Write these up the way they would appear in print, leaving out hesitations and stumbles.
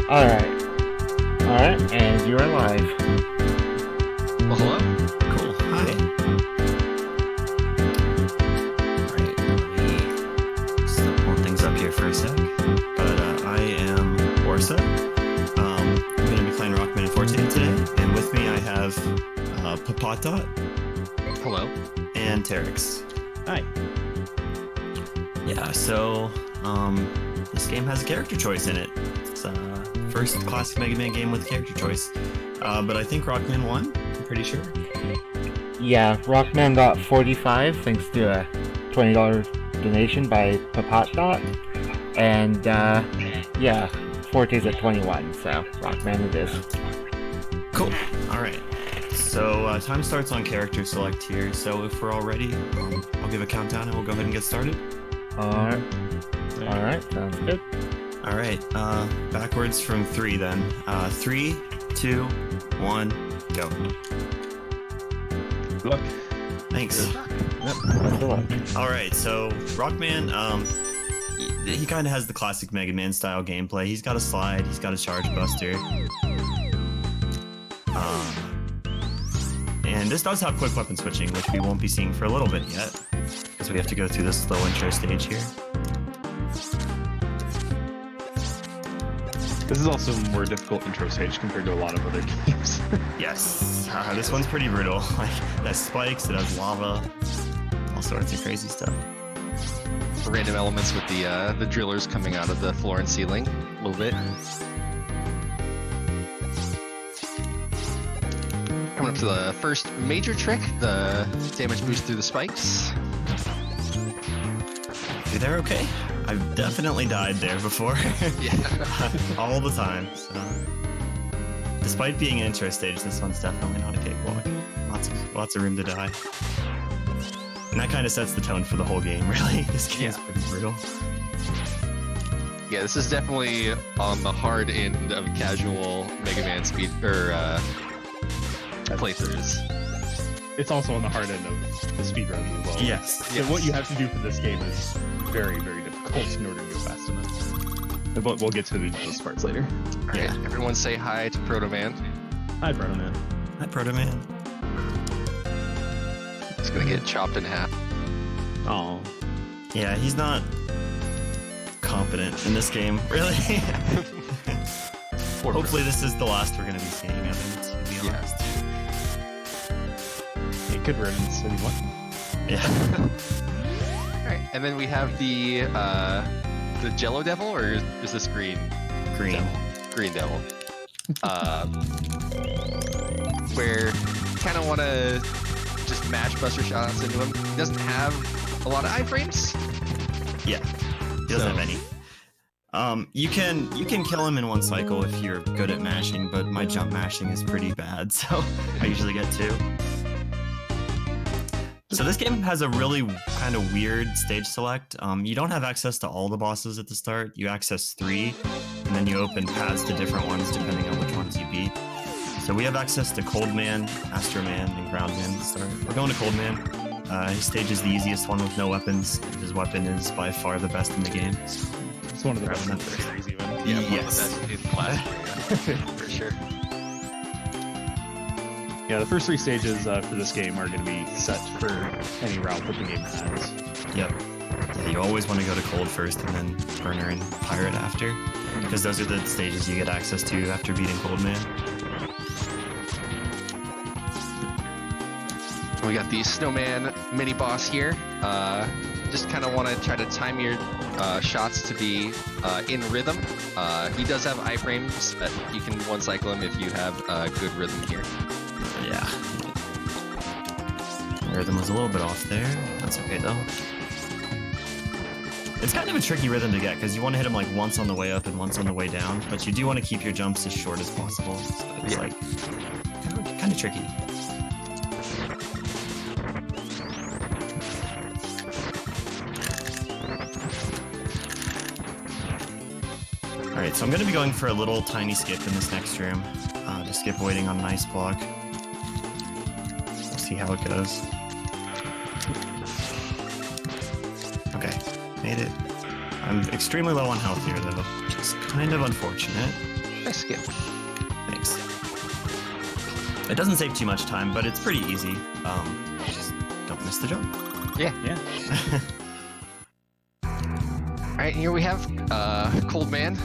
Alright. Alright, and you're live. Well, hello. Cool. Hi. Alright, let me still pull things up here for a sec. But I am orrsa. I'm going to be playing Rockman and Forte today, and with me I have Papatot Hello. and Terex. Hi. Yeah, so this game has a character choice in it. It's first classic Mega Man game with character choice. But I think Rockman won, I'm pretty sure. Yeah, Rockman got 45 thanks to a $20 donation by Papatot. And yeah, Forte's at 21, so Rockman it is. Cool. Alright. So time starts on character select here. So if we're all ready, I'll give a countdown and we'll go ahead and get started. Alright, sounds good. Alright, backwards from 3 then. 3, 2, 1, go. Good luck. Thanks. Good luck. Alright, so Rockman, he kind of has the classic Mega Man style gameplay. He's got a slide, he's got a charge buster. And this does have quick weapon switching, which we won't be seeing for a little bit yet, because we have to go through this slow intro stage here. This is also a more difficult intro stage compared to a lot of other games. Yes, this one's pretty brutal. Like, it has spikes, it has lava, all sorts of crazy stuff. Random elements with the drillers coming out of the floor and ceiling a little bit. Coming up to the first major trick, the damage boost through the spikes. You there okay? I've definitely died there before. Yeah. All the time, so. Despite being an intro stage, this one's definitely not a cakewalk. Lots of room to die. And that kind of sets the tone for the whole game, really. This game's pretty brutal. Yeah, this is definitely on the hard end of casual Mega Man speed playthroughs. It's also on the hard end of the speedrun as well. Yes. So what you have to do for this game is very, very difficult in order to go fast enough. But we'll get to those parts later. Yeah. Everyone say hi to Proto Man. Hi, Proto Man. Hi, Proto Man. He's gonna get chopped in half. Oh. Yeah, he's not competent in this game, really. Hopefully this is the last we're going to be seeing of him, to be honest. It could run in City 1. Yeah. Alright, and then we have the Jello Devil, or is this green? Green. Devil? Green Devil. Where you kind of want to just mash buster shots into him. He doesn't have a lot of iframes. Yeah, he doesn't have any. You can kill him in one cycle if you're good at mashing, but my jump mashing is pretty bad, so I usually get 2. So this game has a really kind of weird stage select. You don't have access to all the bosses at the start. You access 3, and then you open paths to different ones depending on which ones you beat. So we have access to Cold Man, Astro Man, and Ground Man at the start. We're going to Cold Man. His stage is the easiest one with no weapons. His weapon is by far the best in the game. It's one of the best in the series, even. Yeah, one Yes. of the best in class. For sure. Yeah, the first 3 stages for this game are going to be set for any route that the game has. Yep. Yeah, you always want to go to Cold first and then Burner and Pirate after, because those are the stages you get access to after beating Cold Man. We got the Snowman mini boss here. Just kind of want to try to time your shots to be in rhythm. He does have iframes, but you can one cycle him if you have good rhythm here. Yeah. The rhythm was a little bit off there. That's okay though. It's kind of a tricky rhythm to get because you want to hit him like once on the way up and once on the way down, but you do want to keep your jumps as short as possible. So it's like kind of tricky. Alright, so I'm going to be going for a little tiny skip in this next room. To skip waiting on an ice block. We'll see how it goes. Okay, made it. I'm extremely low on health here, though, which is kind of unfortunate. Nice skip. Thanks. It doesn't save too much time, but it's pretty easy. Just don't miss the jump. Yeah. Alright, here we have Cold Man.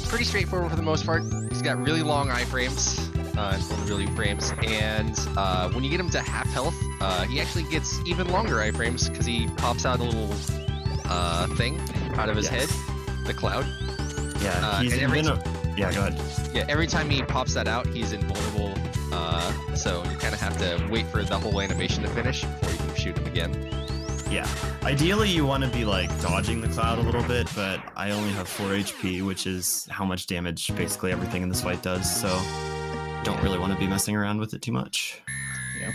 Pretty straightforward for the most part. He's got really long iframes, really frames, and when you get him to half health, he actually gets even longer iframes because he pops out a little thing out of his head, the cloud. Yeah, he's yeah, go ahead. Yeah, every time he pops that out, he's invulnerable, so you kind of have to wait for the whole animation to finish before you can shoot him again. Yeah, ideally you want to be like dodging the cloud a little bit, but I only have 4 HP, which is how much damage basically everything in this fight does, so don't really want to be messing around with it too much. Yeah.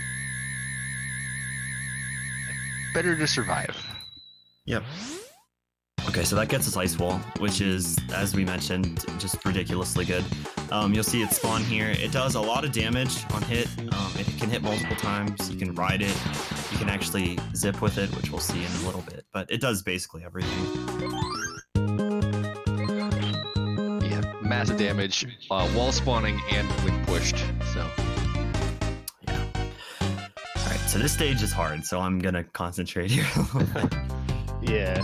Better to survive. Yep. Okay, so that gets us Ice Wall, which is, as we mentioned, just ridiculously good. You'll see it spawn here. It does a lot of damage on hit. It can hit multiple times. You can ride it. You can actually zip with it, which we'll see in a little bit. But it does basically everything. Yeah, massive damage, wall spawning, and when pushed. So. Yeah. All right, so this stage is hard, so I'm gonna concentrate here a little bit. Yeah.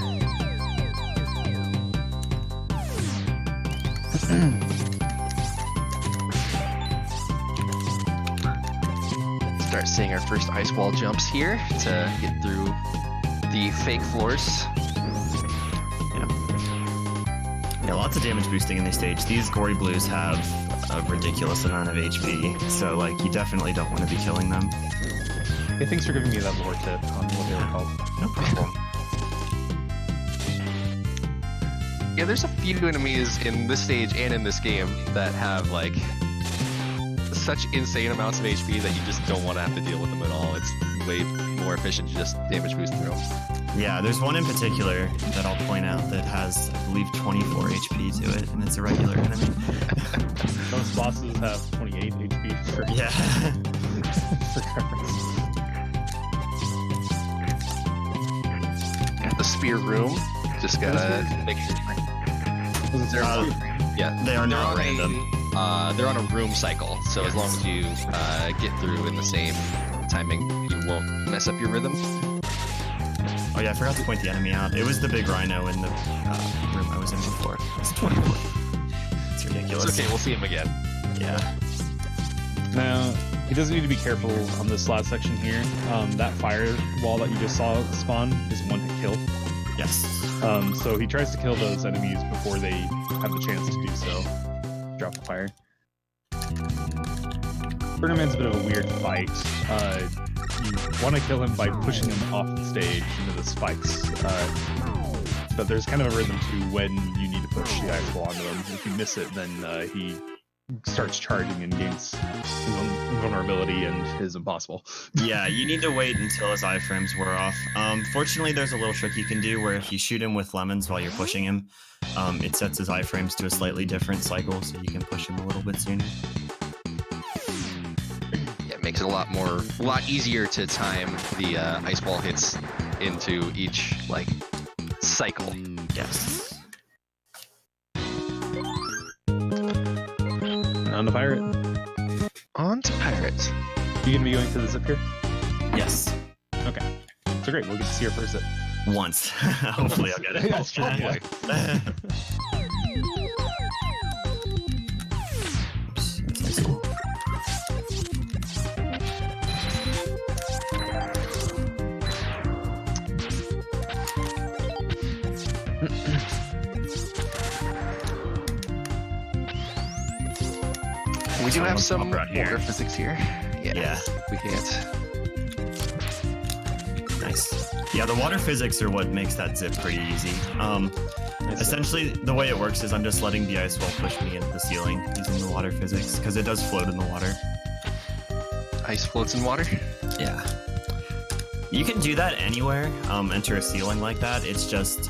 Start seeing our first ice wall jumps here to get through the fake floors. Yeah, lots of damage boosting in this stage. These gory blues have a ridiculous amount of HP, so like you definitely don't want to be killing them. Hey, thanks for giving me that lore tip on what they were called. No problem. Yeah, there's a few enemies in this stage and in this game that have like such insane amounts of HP that you just don't want to have to deal with them at all. It's way more efficient to just damage boost through them. Yeah, there's one in particular that I'll point out that has, I believe, 24 HP to it, and it's a regular enemy. Most bosses have 28 HP for, Yeah. for reference. Got the spear room. Just gotta make sure. Yeah, They are not on random. They're on a room cycle, so as long as you get through in the same timing, you won't mess up your rhythm. Oh yeah, I forgot to point the enemy out. It was the big rhino in the room I was in before. It's 24. It's ridiculous. It's okay, we'll see him again. Yeah. Now, he does need to be careful on this last section here. That fire wall that you just saw spawn is one to kill. Yes. So he tries to kill those enemies before they have the chance to do so. Drop the fire. Burnerman's a bit of a weird fight. You want to kill him by pushing him off the stage into the spikes. But there's kind of a rhythm to when you need to push the ice wall onto him. If you miss it, then he starts charging and gains invulnerability and is impossible. Yeah, you need to wait until his iframes wear off. Fortunately, there's a little trick you can do where if you shoot him with lemons while you're pushing him, it sets his iframes to a slightly different cycle, so you can push him a little bit sooner. Yeah, it makes it a lot easier to time the ice wall hits into each like cycle. Yes. On to pirate. On to pirate. You gonna be going to the zip here? Yes. Okay. So great, we'll get to see your first zip. Once. Hopefully I'll get it. That's true. Hopefully. Oops, that's nice. Cool. We do have some Right here. water physics here. Yeah. We can't. Nice. Yeah, the water physics are what makes that zip pretty easy. Essentially, the way it works is I'm just letting the ice wall push me into the ceiling using the water physics, because it does float in the water. Ice floats in water. Yeah. You can do that anywhere, enter a ceiling like that. It's just,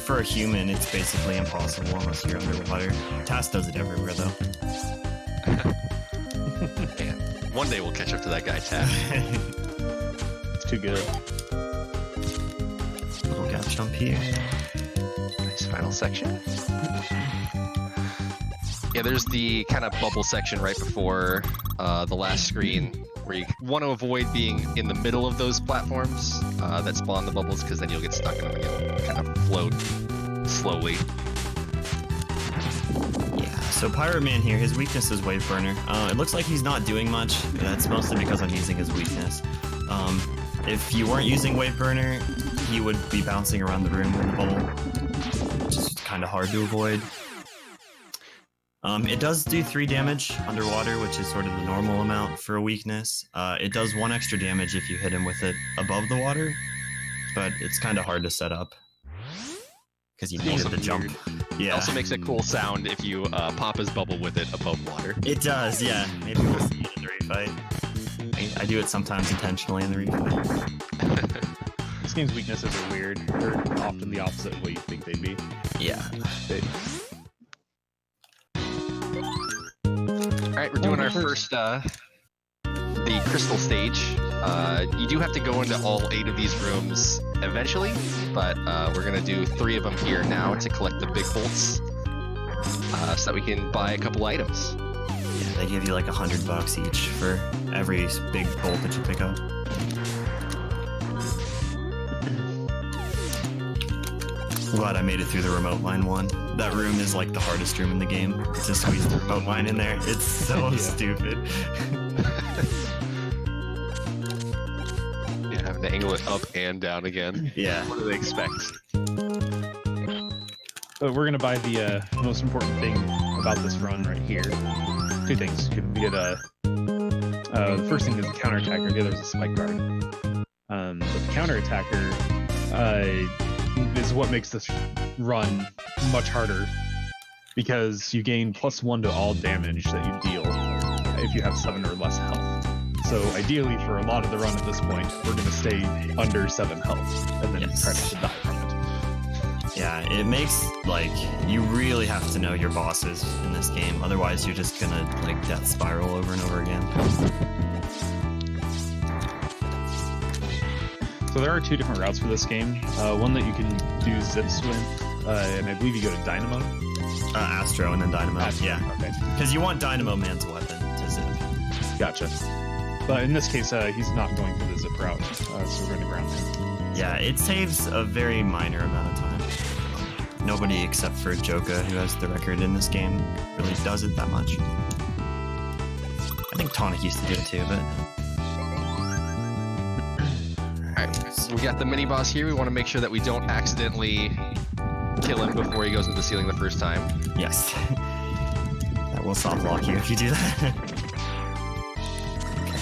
for a human, it's basically impossible unless you're underwater. Task does it everywhere, though. Man, one day we'll catch up to that guy, Tab. It's too good. Little gap jump here. Nice final section. Yeah, there's the kind of bubble section right before the last screen where you want to avoid being in the middle of those platforms that spawn the bubbles, because then you'll get stuck in them and you'll kind of float slowly. Yeah, so Pirate Man here, his weakness is Wave Burner. It looks like he's not doing much. That's mostly because I'm using his weakness. If you weren't using Wave Burner, he would be bouncing around the room in the bubble, which is kind of hard to avoid. It does do 3 damage underwater, which is sort of the normal amount for a weakness. It does 1 extra damage if you hit him with it above the water, but it's kind of hard to set up because you needed the jump. It also makes a cool sound if you pop his bubble with it above water. It does, yeah. Maybe we'll see it in the refight. I do it sometimes intentionally in the refight. This game's weaknesses are weird. They're often the opposite of what you think they'd be. Yeah. Alright, we're doing our first, the crystal stage. You do have to go into all 8 of these rooms eventually, but we're gonna do 3 of them here now to collect the big bolts, so that we can buy a couple items. Yeah, they give you like $100 each for every big bolt that you pick up. I'm glad I made it through the remote line one. That room is like the hardest room in the game to squeeze the remote line in there. It's so stupid. Yeah, having to angle it up and down again. Yeah. What do they expect? But we're gonna buy the most important thing about this run right here. 2 things. You can get the first thing is a counterattacker, the other is a spike guard. The counterattacker is what makes this run much harder, because you gain +1 to all damage that you deal if you have 7 or less health. So ideally, for a lot of the run at this point, we're going to stay under 7 health and then try not to die from it. Yeah, it makes, like, you really have to know your bosses in this game. Otherwise, you're just gonna, like, death spiral over and over again. So there are 2 different routes for this game. One that you can do zips with, and I believe you go to Dynamo. Astro and then Dynamo. Astro, Yeah. Okay. Because you want Dynamo Man's weapon to zip. Gotcha. But in this case, he's not going for the zip route, so we're going to ground him. Yeah, it saves a very minor amount of time. Nobody except for Joka, who has the record in this game, really does it that much. I think Tonic used to do it too, but... Alright, we got the mini boss here. We want to make sure that we don't accidentally kill him before he goes into the ceiling the first time. Yes. That will soft lock you if you do that. Okay.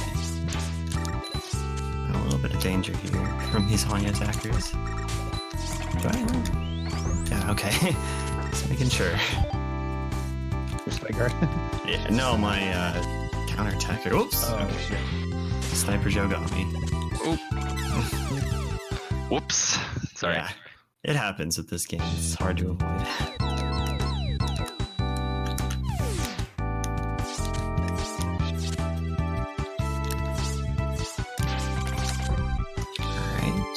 A little bit of danger here from these Hanya attackers. Do I? Yeah, okay. Just making sure. Your spike guard? Yeah, no, my counter-attacker. Oops! Oh, shit. Sniper Joe got me. Oh. Whoops. Sorry. Yeah, it happens with this game. It's hard to avoid. Alright.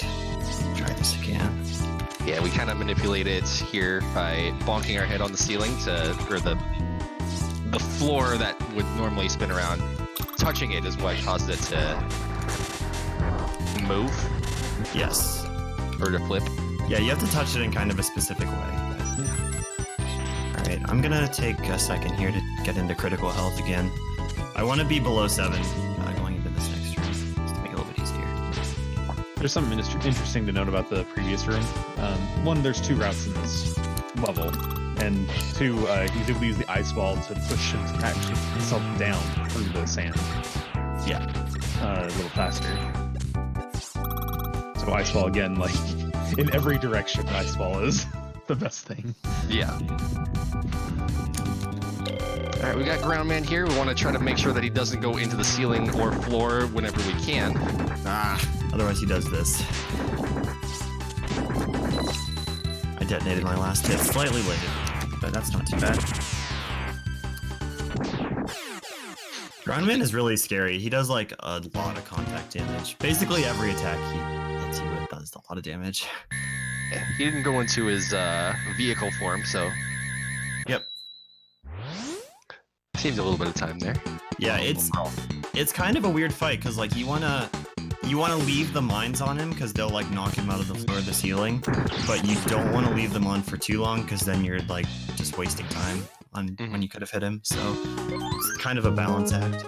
Try this again. Yeah, we kind of manipulate it here by bonking our head on the ceiling or the floor that would normally spin around. Touching it is what causes it to move. Yes. Or to flip. Yeah, you have to touch it in kind of a specific way. Alright, I'm gonna take a second here to get into critical health again. I want to be below 7 going into this next room, just to make it a little bit easier. There's something interesting to note about the previous room. One, there's 2 routes in this level, and 2, he's able to use the ice ball to push himself down through the sand. Yeah. A little faster. So ice ball again, like in every direction, ice ball is the best thing. Yeah. Alright, we got Ground Man here. We want to try to make sure that he doesn't go into the ceiling or floor whenever we can. Otherwise he does this. I detonated my last hit slightly late, but that's not too bad. Groundman is really scary. He does like a lot of contact damage. Basically every attack he hits you with does a lot of damage. Yeah, he didn't go into his vehicle form, so... Yep. Saves you a little bit of time there. Yeah, it's kind of a weird fight because like you wanna leave the mines on him because they'll like knock him out of the floor of the ceiling, but you don't want to leave them on for too long because then you're like just wasting time on when you could have hit him. So it's kind of a balance act.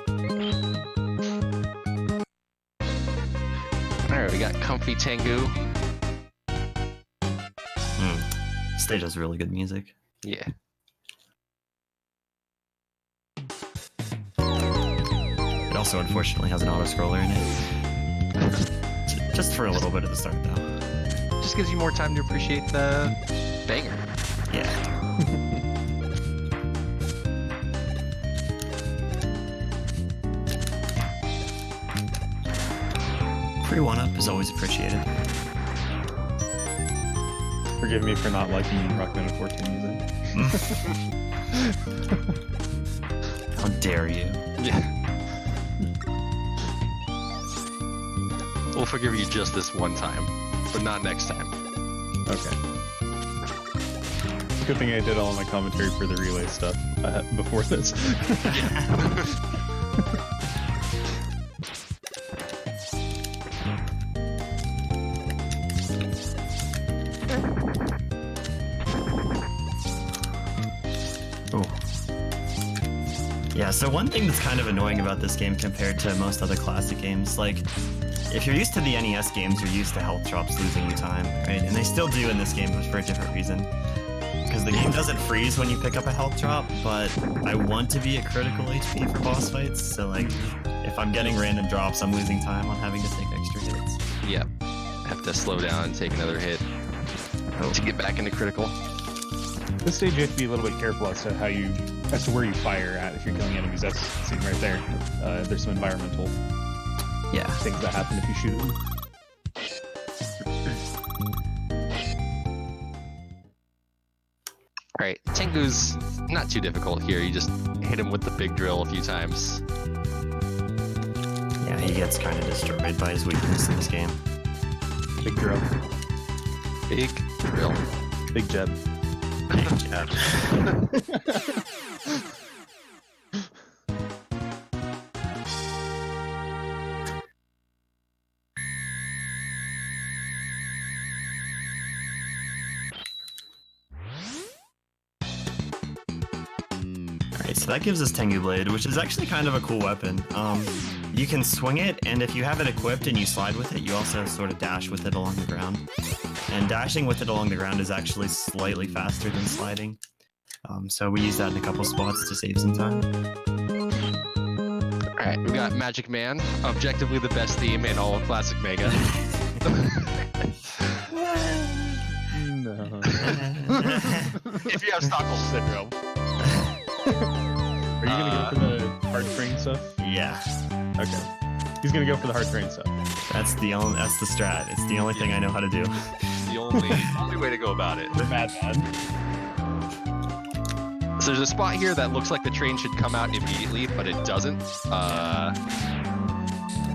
All right, we got Comfy Tengu. Stage has really good music. Yeah. It also unfortunately has an auto-scroller in it. Just for a little bit at the start though. Just gives you more time to appreciate the banger. Yeah. Free one-up is always appreciated. Forgive me for not liking Rockman and Forte music. How dare you? Yeah. We'll forgive you just this one time, but not next time. Okay. Good thing I did all my commentary for the relay stuff before this. Yeah, so one thing that's kind of annoying about this game compared to most other classic games, like, if you're used to the NES games, you're used to health drops losing you time, right? And they still do in this game, but for a different reason. Because the game doesn't freeze when you pick up a health drop, but I want to be at critical HP for boss fights, so like, if I'm getting random drops, I'm losing time on having to take extra hits. Yep. Have to slow down and take another hit to get back into critical. This stage you have to be a little bit careful as to where you fire at if you're killing enemies. That's seen right there. There's some environmental things that happen if you shoot them. Alright, Tengu's not too difficult here. You just hit him with the big drill a few times. Yeah, he gets kind of destroyed by his weakness in this game. Big drill. Big drill. Big jab. Big jab. So that gives us Tengu Blade, which is actually kind of a cool weapon. You can swing it, and if you have it equipped and you slide with it, you also sort of dash with it along the ground. And dashing with it along the ground is actually slightly faster than sliding. So we use that in a couple spots to save some time. Alright, we got Magic Man, objectively the best theme in all of Classic Mega. No. If you have Stockholm Syndrome. Are you gonna go for the hard terrain stuff? Yeah. Okay. He's gonna go for the hard terrain stuff. That's the strat. It's the only thing I know how to do. The only way to go about it. Bad. So there's a spot here that looks like the train should come out immediately, but it doesn't.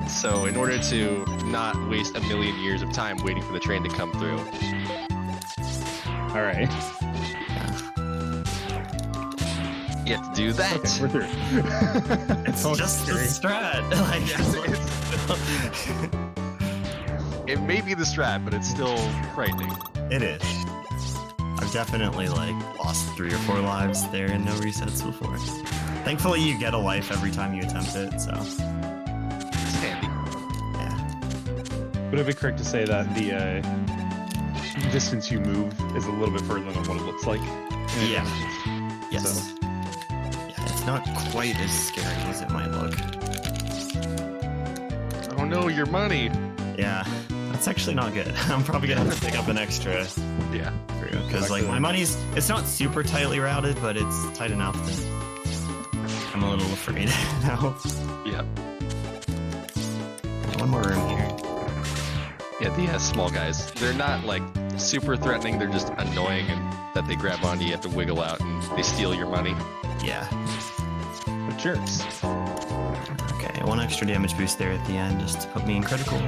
So in order to not waste a million years of time waiting for the train to come through. All right. You have to do that. Okay, we're through. It's just the strat. Like, It may be the strat, but it's still frightening. it is. I've definitely like lost 3 or 4 lives there and no resets before. Thankfully, you get a life every time you attempt it, so It's handy. yeah. Would it be correct to say that the distance you move is a little bit further than what it looks like? Yeah. Yes. So. Yeah, it's not quite as scary as it might look. Oh no, your money. Yeah, that's actually not good. I'm probably gonna have to pick up an extra Yeah. because like my money's it's not super tightly routed, but it's tight enough that I'm a little afraid now. Yeah. One more room here. Yeah, the small guys. They're not like super threatening, they're just annoying and that they grab onto, you have to wiggle out and they steal your money. Yeah. But jerks. Okay, 1 extra damage boost there at the end just to put me in critical.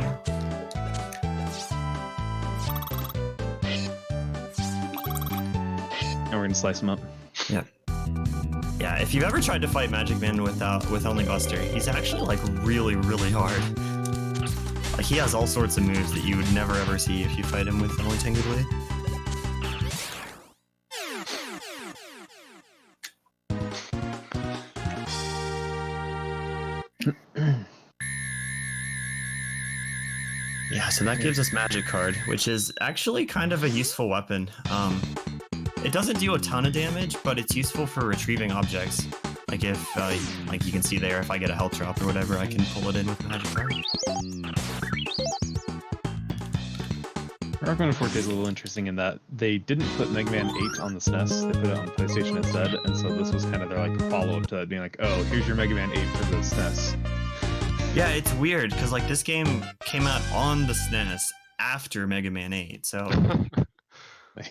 And we're gonna slice them up. Yep. Yeah, if you've ever tried to fight Magic Man with only Buster, he's actually like really, really hard. Like he has all sorts of moves that you would never ever see if you fight him with only Tengu Blade. Yeah, so that gives us Magic Card, which is actually kind of a useful weapon. It doesn't do a ton of damage, but it's useful for retrieving objects. Like if, like you can see there, if I get a health drop or whatever, I can pull it in with Magic Card. Rockman and Forte is a little interesting in that they didn't put Mega Man 8 on the SNES, they put it on the PlayStation instead, and so this was kind of their like follow-up to that, being like, oh, here's your Mega Man 8 for the SNES. Yeah, it's weird, because like this game came out on the SNES after Mega Man 8, so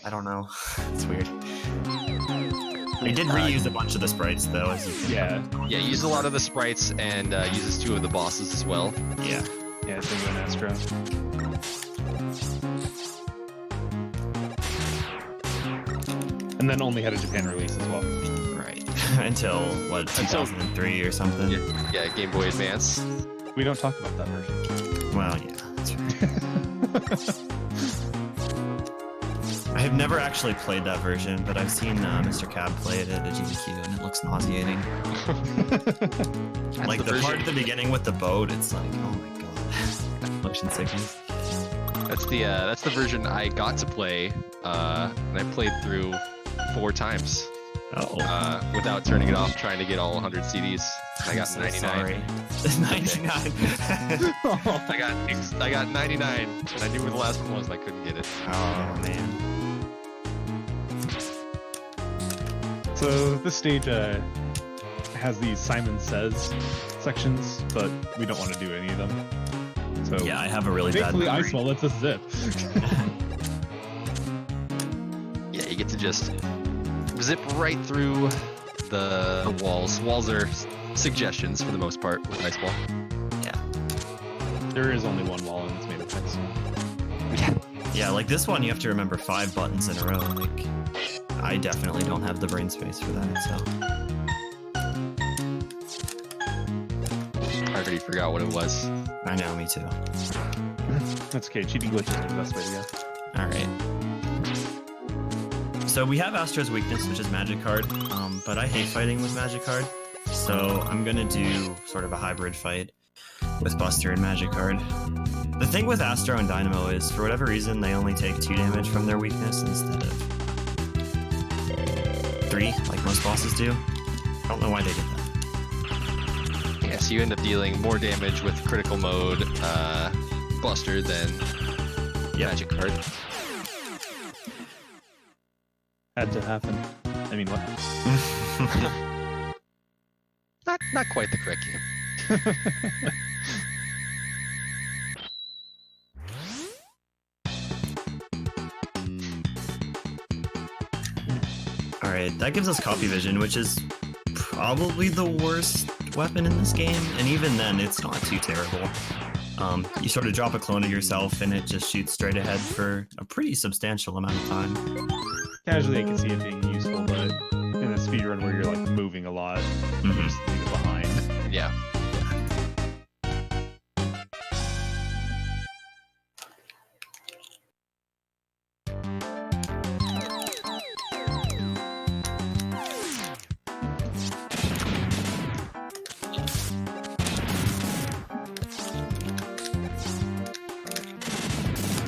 I don't know. It's weird. They did reuse a bunch of the sprites though, as you can. Yeah, use a lot of the sprites and uses 2 of the bosses as well. Yeah. Yeah, Tengu and Astro. And then only had a Japan release as well. Right. Until, what, 2003 or something? Yeah, Game Boy Advance. We don't talk about that version. Well, yeah, that's right. I have never actually played that version, but I've seen Mr. Cab play it at a GDQ, and it looks nauseating. Like the part at the beginning with the boat, it's like, oh my god, motion sickness. That's the version I got to play, and I played through 4 times. Oh. Without turning it off, trying to get all 100 CDs. I got so 99. Sorry. 99. I got 99, and I knew where the last one was, and I couldn't get it. Oh man. So this stage has these Simon Says sections, but we don't want to do any of them. So Yeah, I have a really bad thankfully memory. Ice Wall lets us zip. Yeah, you get to just zip right through the walls. Walls are suggestions for the most part with Ice Wall. Yeah. There is only one wall and it's made of ice. Yeah, like this one you have to remember 5 buttons in a row. Like, I definitely don't have the brain space for that, so. I already forgot what it was. I know, me too. That's okay, cheating glitches are the best way to go. Alright. So we have Astro's weakness, which is Magic Card, but I hate fighting with Magic Card, so I'm gonna do sort of a hybrid fight with Buster and Magic Card. The thing with Astro and Dynamo is, for whatever reason, they only take 2 damage from their weakness instead of 3, like most bosses do. I don't know why they did that. Yeah, so you end up dealing more damage with critical mode Buster than Magic Card. Had to happen. I mean, what? Not quite the correct game. Alright, that gives us Copy Vision, which is probably the worst weapon in this game, and even then, it's not too terrible. You sort of drop a clone of yourself, and it just shoots straight ahead for a pretty substantial amount of time. Casually, I can see it being useful, but in a speedrun where you're like moving a lot, you just leave it behind. Yeah.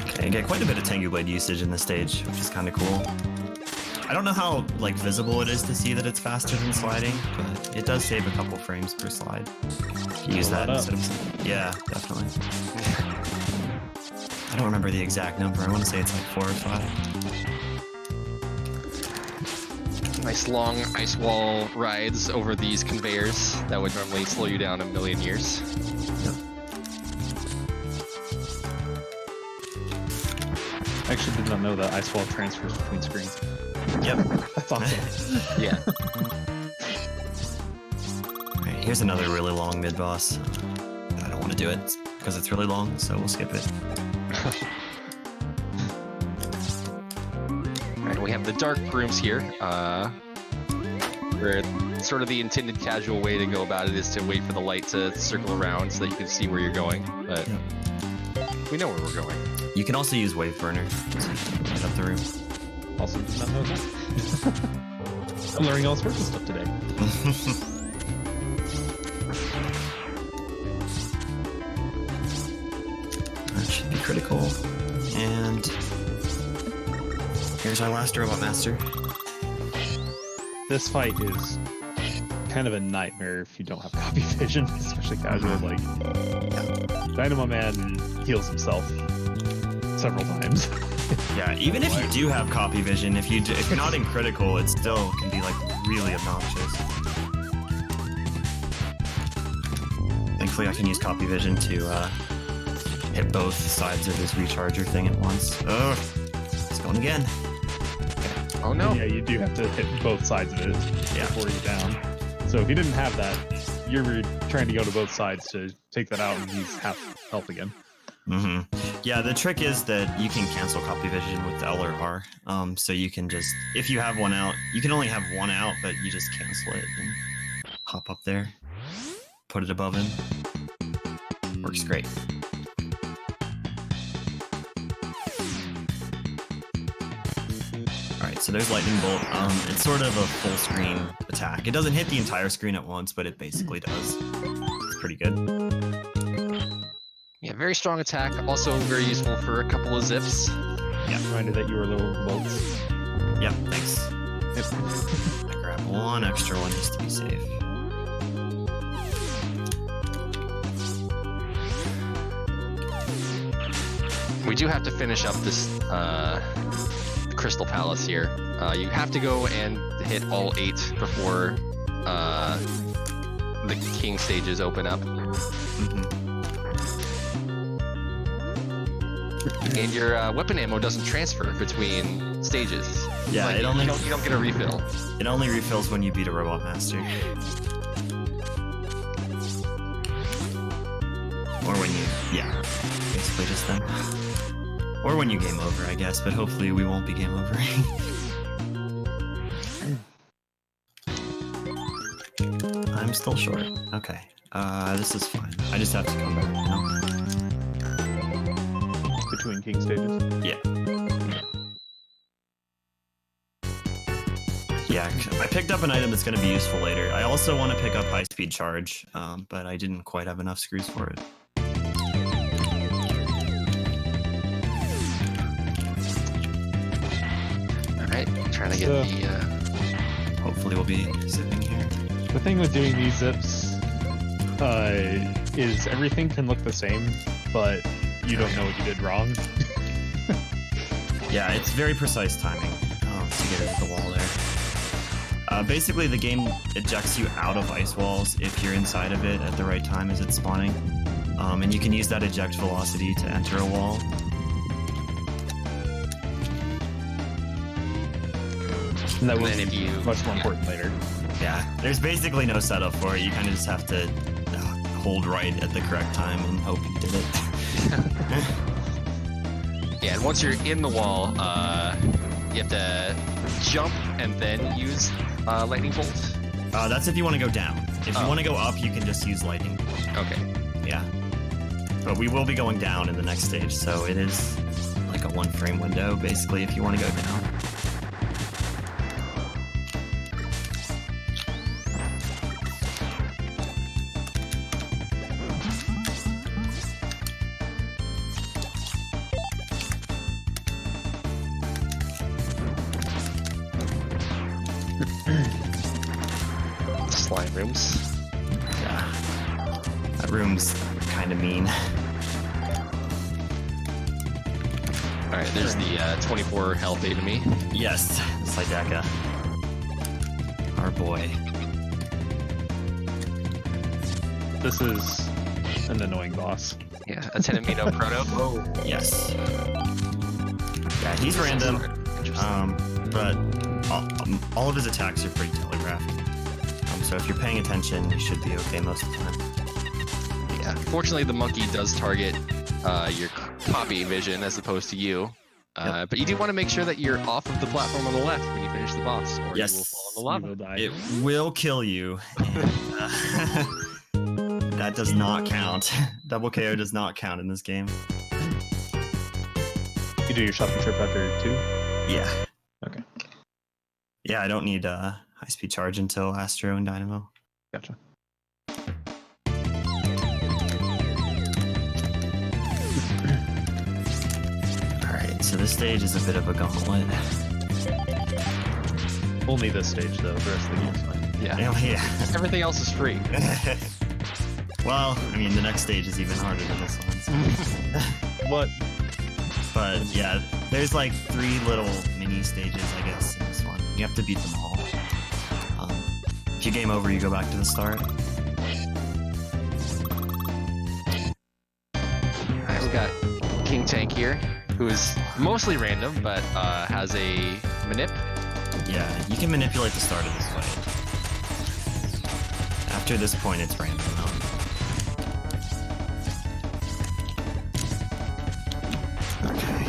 Okay, you get quite a bit of Tengu Blade usage in this stage, which is kind of cool. I don't know how like visible it is to see that it's faster than sliding, but it does save a couple frames per slide. Use that instead of... Yeah, definitely. I don't remember the exact number. I want to say it's like 4 or 5. Nice long ice wall rides over these conveyors that would normally slow you down a million years. I actually did not know that Ice Wall transfers between screens. Yep. That's awesome. Yeah. Alright, here's another really long mid-boss. I don't want to do it because it's really long, so we'll skip it. Alright, we have the dark rooms here, where sort of the intended casual way to go about it is to wait for the light to circle around so that you can see where you're going. But we know where we're going. You can also use Wave Burner to light up the room. Also, did not know that. I'm learning all sorts of stuff today. That should be critical. And here's our last Robot Master. This fight is kind of a nightmare if you don't have copy vision, especially casual. Like, Dynamo Man heals himself several times. Yeah, even if you do have copy vision, if you're not in critical, it still can be like really obnoxious. Thankfully, I can use copy vision to hit both sides of this recharger thing at once. Oh, it's going again. Oh no! Yeah, you do have to hit both sides of it before you're down. So if you didn't have that, you're trying to go to both sides to take that out, and he's half health again. Mm-hmm. Yeah, the trick is that you can cancel copy vision with L or R. So you can just, if you have one out, you can only have one out, but you just cancel it and hop up there, put it above him. Works great. Alright, so there's Lightning Bolt. It's sort of a full screen attack. It doesn't hit the entire screen at once, but it basically does. It's pretty good. Yeah, very strong attack. Also very useful for a couple of zips. Yeah, reminder that you were little bolts. Yep, thanks. I grab one extra one just to be safe. We do have to finish up this Crystal Palace here. You have to go and hit all 8 before the King stages open up. And your weapon ammo doesn't transfer between stages. Yeah, like, it only you don't get a refill. It only refills when you beat a Robot Master. Or when you, basically just then. Or when you game over, I guess, but hopefully we won't be game over. I'm still short. Okay. This is fine. I just have to come back now. Between King stages? Yeah. Yeah, I picked up an item that's going to be useful later. I also want to pick up high-speed charge, but I didn't quite have enough screws for it. Alright, trying to get the... Hopefully we'll be zipping here. The thing with doing these zips is everything can look the same, but you don't know what you did wrong. Yeah, it's very precise timing to get it at the wall there. Basically, the game ejects you out of ice walls if you're inside of it at the right time as it's spawning. And you can use that eject velocity to enter a wall. And that will then if be you- much more important later. Yeah, there's basically no setup for it. You kind of just have to hold right at the correct time and hope you did it. Yeah, and once you're in the wall, you have to jump and then use Lightning Bolt. That's if you want to go down. If you want to go up, you can just use lightning. Okay. Yeah. But we will be going down in the next stage, so it is like a 1-frame window, basically, if you want to go down. Slime rooms. Yeah. That room's kind of mean. Alright, there's the 24 health enemy. Yes, Saidaka. Our boy. This is an annoying boss. Yeah, a Tenemino Proto. Oh. Yes. Yeah, he's random, but all of his attacks are pretty telegraphed. So if you're paying attention, you should be okay most of the time. Yeah, fortunately the monkey does target your copy vision as opposed to you. But you do want to make sure that you're off of the platform on the left when you finish the boss, or Yes. you will fall in the You lava. will die. It will kill you. And, that does not count. Double KO does not count in this game. You do your shopping trip after 2? Yeah. Okay. Yeah, I don't need high speed charge until Astro and Dynamo. Gotcha. Alright, so this stage is a bit of a gauntlet. Only this stage though. The rest of the game's fine. Yeah. Yeah. Everything else is free. Well, I mean, the next stage is even harder than this one. So. What? But yeah, there's like 3 little mini stages, I guess, in this one. You have to beat them all. If you game over, you go back to the start. Alright, we've got King Tank here, who is mostly random, but has a manip. Yeah, you can manipulate the start of this fight. After this point, it's random. Okay.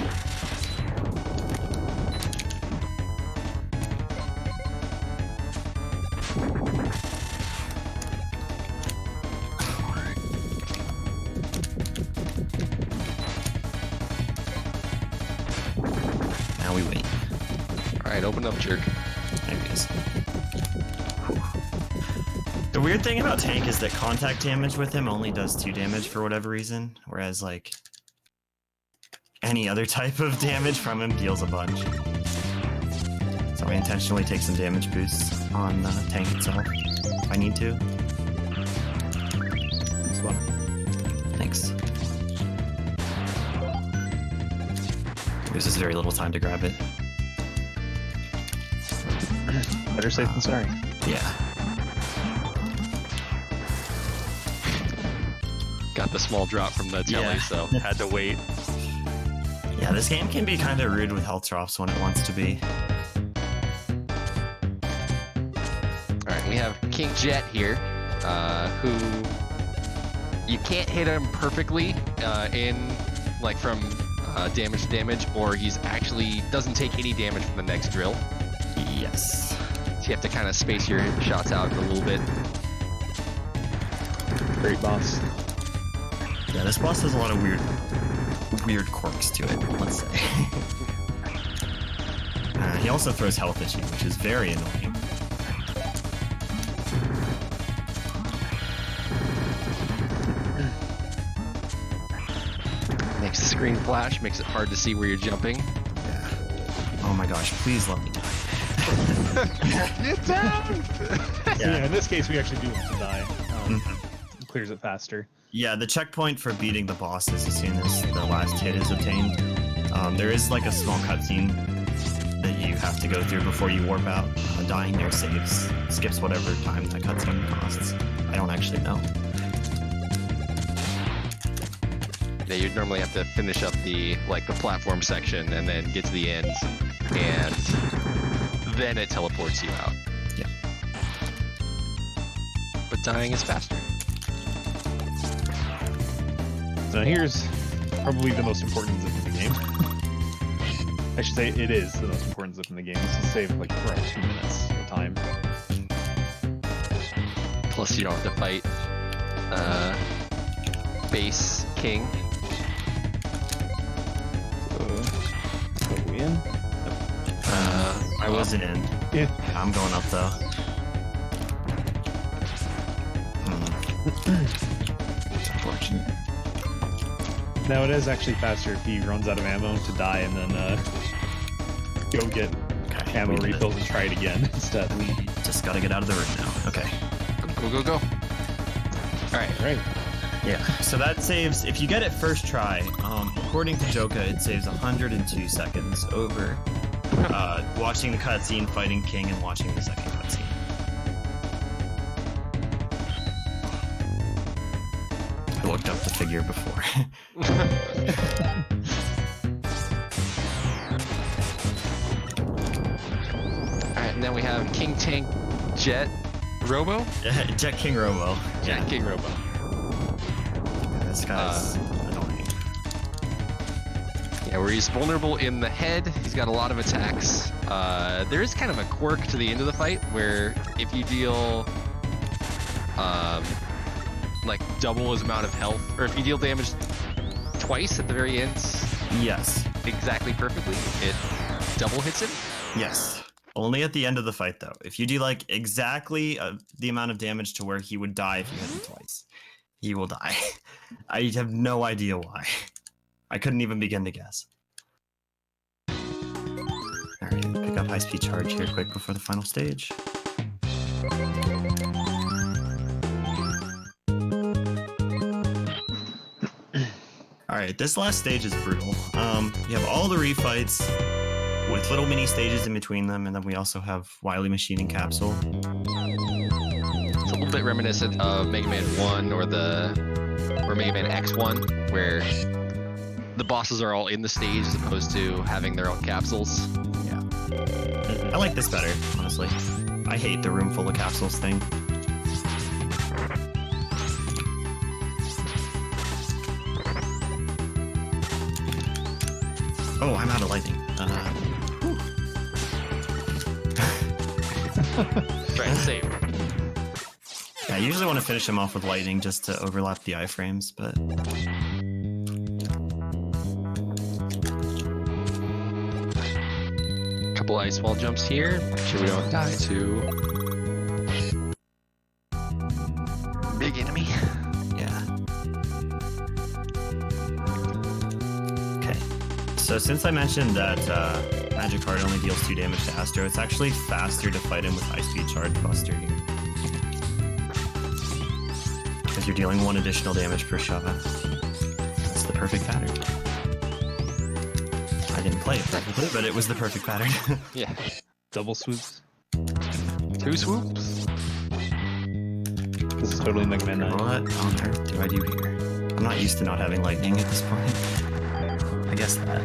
Now we wait. Alright, open up, jerk. There he is. The weird thing about Tank is that contact damage with him only does 2 damage for whatever reason, whereas like any other type of damage from him deals a bunch. So I intentionally take some damage boosts on Tank itself if I need to. This one. Thanks. There's just very little time to grab it. Better safe than sorry. Yeah. Got the small drop from the telly, Yeah. so had to wait. Yeah, this game can be kind of rude with health drops when it wants to be. Alright, we have King Jet here, who you can't hit him perfectly in like from damage to damage, or he's actually doesn't take any damage from the next drill. Yes. So you have to kind of space your shots out a little bit. Great boss. Yeah, this boss has a lot of weird quirks to it, let's say. He also throws health at you, which is very annoying. Makes the screen flash, makes it hard to see where you're jumping. Yeah. Oh my gosh, please let me die. Get down! Yeah, in this case, we actually do want to die. Mhm. It clears it faster. Yeah, the checkpoint for beating the boss is as soon as the last hit is obtained. There is like a small cutscene that you have to go through before you warp out. Dying there skips whatever time that cutscene costs. I don't actually know. Yeah, you'd normally have to finish up the platform section and then get to the end, and then it teleports you out. Yeah. But dying is faster. So here's probably the most important zip in the game. I should say it is the most important zip in the game. This will save like around 2 minutes of time. Plus, you don't have to fight base king. So, are we in? I wasn't in. Yeah. I'm going up though. It's unfortunate. Now it is actually faster if he runs out of ammo to die and then go get Okay, ammo we did it. refills and try it again instead. We just gotta get out of the room now. Okay. Go. Alright. Right. Yeah. So that saves, if you get it first try, according to Joka, it saves 102 seconds over watching the cutscene, fighting King, and watching the second cutscene. I looked up the figure before. Alright, and then we have King Tank Jet Robo? Jet King Robo. Jet King Robo. This guy's annoying. Yeah, Yeah, where he's vulnerable in the head. He's got a lot of attacks. There is kind of a quirk to the end of the fight where if you deal like double his amount of health, or if you deal damage twice at the very end, Yes. exactly perfectly, it double hits him. Yes. Only at the end of the fight, though. If you do like exactly the amount of damage to where he would die if you hit him twice, he will die. I have no idea why. I couldn't even begin to guess. Alright, pick up high-speed charge here quick before the final stage. Alright, this last stage is brutal. You have all the refights with little mini stages in between them, and then we also have Wily Machine and Capsule. It's a little bit reminiscent of Mega Man 1 or Mega Man X1, where the bosses are all in the stage as opposed to having their own capsules. Yeah. I like this better, honestly. I hate the room full of capsules thing. Oh, I'm out of lightning. Trying to save. Yeah, I usually want to finish him off with lightning just to overlap the iframes, but... Couple ice wall jumps here. Make sure we don't die to big enemy. Yeah. Okay. So since I mentioned that Magic Card only deals 2 damage to Astro, it's actually faster to fight him with High Speed Charge Buster here. Because you're dealing 1 additional damage per shot. That's the perfect pattern. I didn't play it perfectly, but it was the perfect pattern. Yeah. Double swoops. 2 swoops. This is totally Mega Man 9. What on earth do I do here? I'm not used to not having lightning at this point. I guess that.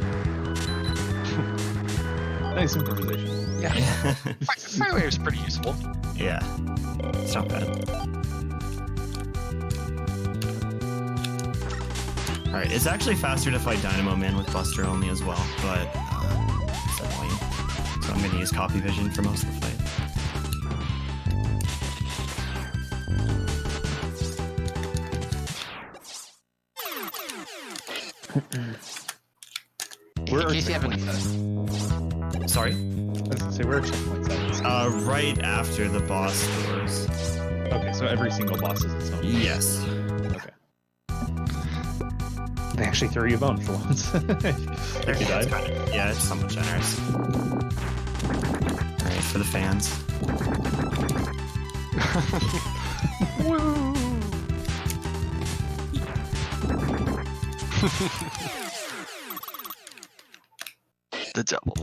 Nice improvisation. Yeah. Fire Wave is pretty useful. Yeah. It's not bad. Alright, it's actually faster to fight Dynamo Man with Buster only as well, but it's annoying. So I'm going to use Copy Vision for most of the fight. Where In are case you haven't, Sorry? I was gonna say, where are checkpoints at? Right after the boss doors. Okay, so every single boss is its own. Yes. Okay. They actually throw you a bone for once. If you died. Yeah, it's somewhat generous. Alright, for the fans. woo! The double.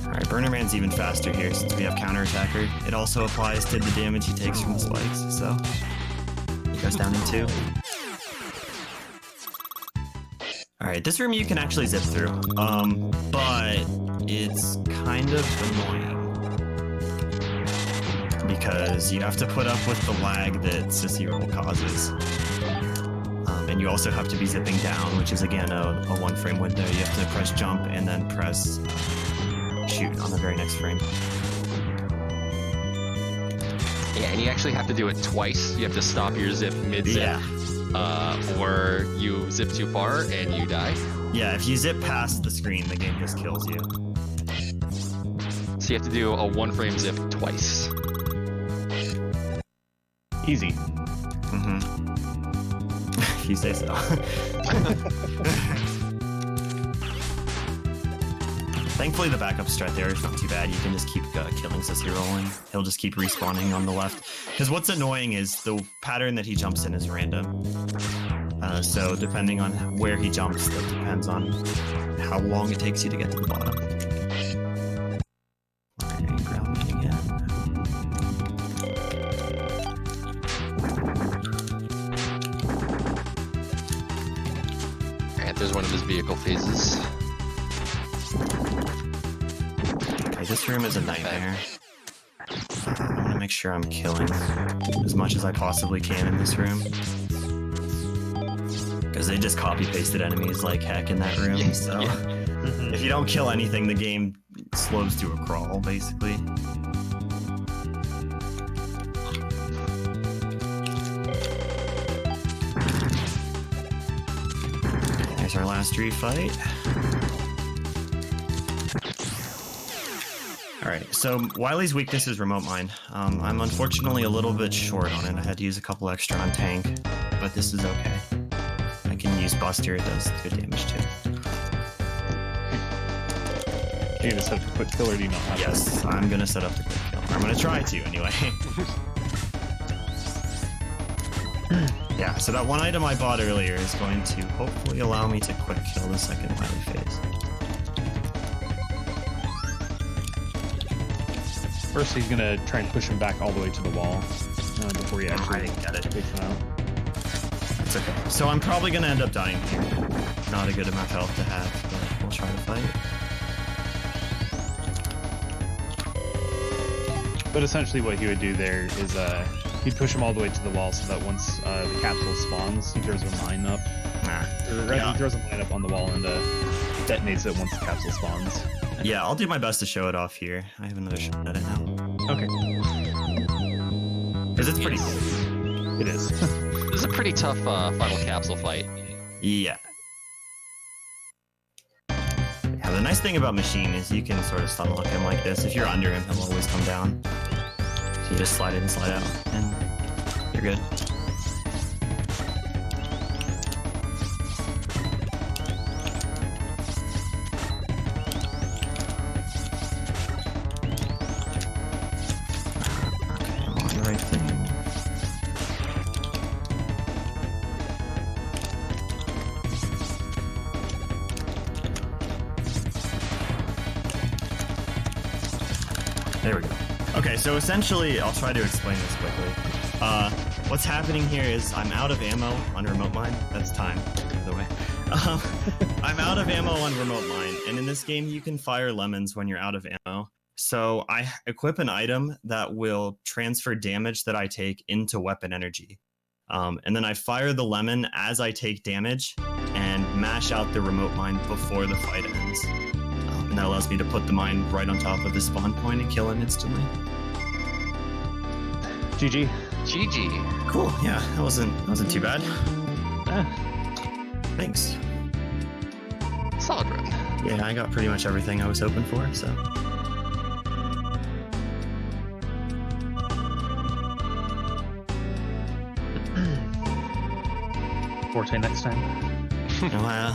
Alright, Burner Man's even faster here since we have Counterattacker. It also applies to the damage he takes from the spikes, so he goes down in 2. Alright, this room you can actually zip through, but it's kind of annoying. Because you have to put up with the lag that Sissy Roll causes. And you also have to be zipping down, which is again a 1-frame window. You have to press jump and then press shoot on the very next frame. Yeah, and you actually have to do it twice. You have to stop your zip mid-zip, or you zip too far and you die. Yeah, if you zip past the screen, the game just kills you. So you have to do a 1-frame zip twice. Easy. Mm-hmm. If you say so. Thankfully, the backup strat there is not too bad. You can just keep killing Sissy rolling. He'll just keep respawning on the left. Because what's annoying is the pattern that he jumps in is random. So depending on where he jumps, that depends on how long it takes you to get to the bottom. Alright, ground me again. Alright, there's one of his vehicle phases. Okay, this room is a nightmare. make sure I'm killing as much as I possibly can in this room. Because they just copy-pasted enemies like heck in that room, so... If you don't kill anything, the game slows to a crawl, basically. There's our last refight. Alright, so Wily's weakness is remote mine. I'm unfortunately a little bit short on it. I had to use a couple extra on tank, but this is okay. I can use Buster, it does good damage too. Do you set up a quick kill or do you not have Yes, I'm gonna set up the quick kill. I'm gonna try to, anyway. Yeah, so that one item I bought earlier is going to hopefully allow me to quick kill the second Wily phase. First, he's gonna try and push him back all the way to the wall before he actually takes him out. It's okay. So I'm probably gonna end up dying here. Not a good amount of health to have, but we'll try to fight. But essentially what he would do there is he'd push him all the way to the wall so that once the capsule spawns, he throws a mine up. He throws a mine up on the wall and detonates it once the capsule spawns. Yeah, I'll do my best to show it off here. I have another shot at it now. Okay. Because it's pretty cool. It is. This is a pretty tough final capsule fight. Yeah. Yeah, the nice thing about Machine is you can sort of stunlock him like this. If you're under him, he'll always come down. So you just slide in and slide out, and you're good. Okay, I'm on the right thing. There we go. Okay, so essentially, I'll try to explain this quickly. What's happening here is I'm out of ammo on remote mine. That's time, by the way. I'm out of ammo on remote mine, and in this game, you can fire lemons when you're out of ammo. So I equip an item that will transfer damage that I take into weapon energy. And then I fire the lemon as I take damage and mash out the remote mine before the fight ends. And that allows me to put the mine right on top of the spawn point and kill him instantly. GG. GG. Cool. Yeah, that wasn't too bad. Thanks. Solid run. Yeah, I got pretty much everything I was hoping for. So. Forte next time. Well,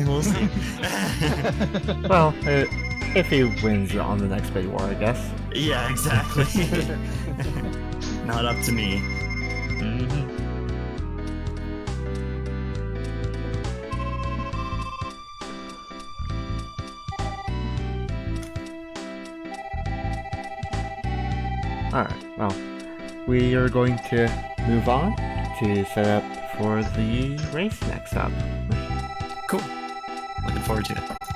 we'll see. Well, if he wins on the next big war, I guess. Yeah, exactly. Not up to me. Alright, well, we are going to move on to set up for the race next up. Cool. Looking forward to it.